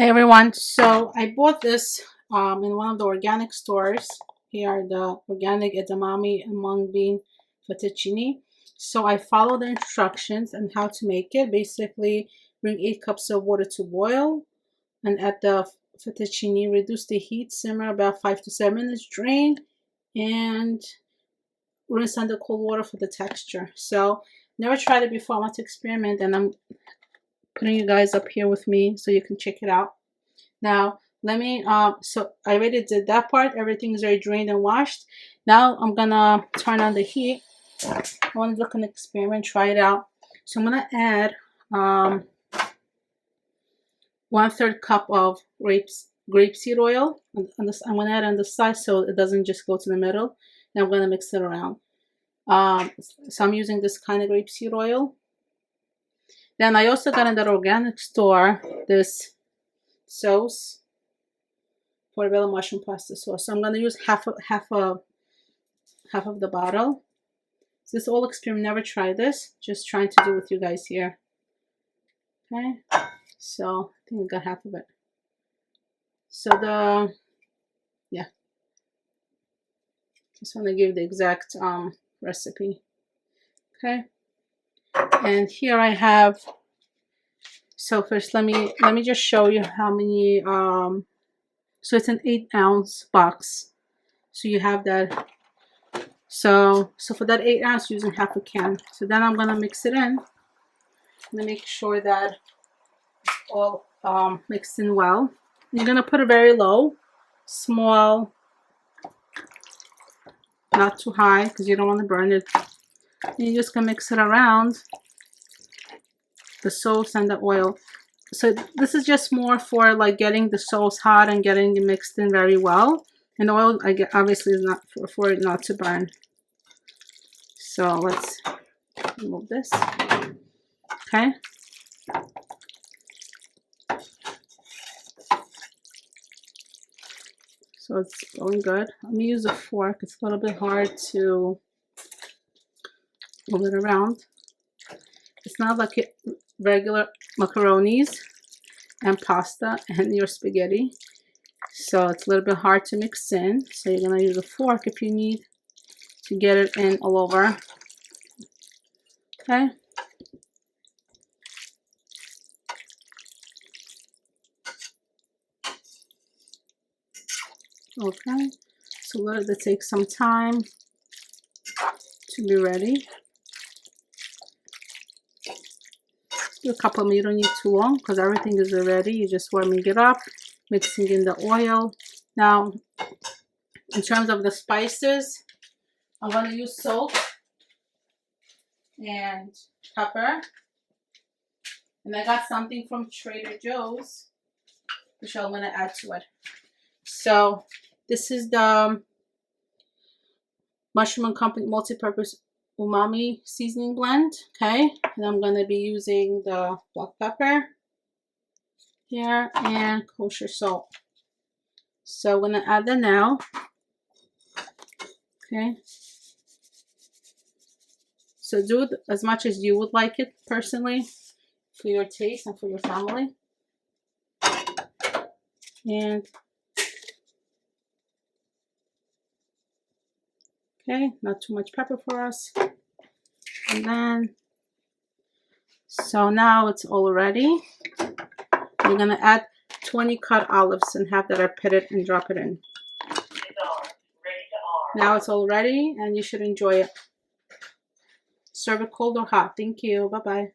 Hey everyone, so I bought this in one of the organic stores. Here are the organic edamame and mung bean fettuccine. So I follow the instructions on how to make it. Basically, bring 8 cups of water to boil and add the fettuccine. Reduce the heat, simmer about 5 to 7 minutes, drain, and rinse under cold water for the texture. So never tried it before. I want to experiment, and I'm putting you guys up here with me so you can check it out. Now let me so I already did that part. Everything is already drained and washed. Now I'm gonna turn on the heat. I want to look an experiment, try it out. So I'm gonna add 1/3 cup of grapeseed oil on this. I'm gonna add on the side so it doesn't just go to the middle. And I'm gonna mix it around. So I'm using this kind of grapeseed oil. Then I also got in that organic store this sauce, portobello mushroom pasta sauce. So I'm gonna use half of the bottle. So this all experiment, never try this. Just trying to do with you guys here. Okay, so I think I got half of it. So just want to give the exact recipe. Okay, and here I have. So first, let me just show you how many. So it's an 8-ounce box. So you have that. So for that 8 ounce, using half a can. So then I'm gonna mix it in. I'm gonna make sure that all mixed in well. You're gonna put it very low, small, not too high because you don't want to burn it. And you're just gonna mix it around the sauce and the oil. So this is just more for like getting the sauce hot and getting it mixed in very well. And the oil, obviously, is not for it not to burn. So let's remove this. Okay. So it's going good. I'm gonna use a fork. It's a little bit hard to move it around. It's not like regular macaronis and pasta and your spaghetti. So it's a little bit hard to mix in. So you're gonna use a fork if you need to get it in all over. Okay. Okay. So let it take some time to be ready. A couple of, you don't need too long because everything is ready. You're just warming it up, mixing in the oil. Now, in terms of the spices, I'm going to use salt and pepper. And I got something from Trader Joe's, which I'm going to add to it. So this is the Mushroom & Company Multipurpose umami seasoning blend. Okay, and I'm going to be using the black pepper here and kosher salt. So I'm going to add that now. Okay, so do it as much as you would like it personally for your taste and for your family. And okay, not too much pepper for us. And then, so now it's all ready. We're gonna add 20 cut olives and have that I pitted and drop it in. Now it's all ready and you should enjoy it. Serve it cold or hot. Thank you. Bye-bye.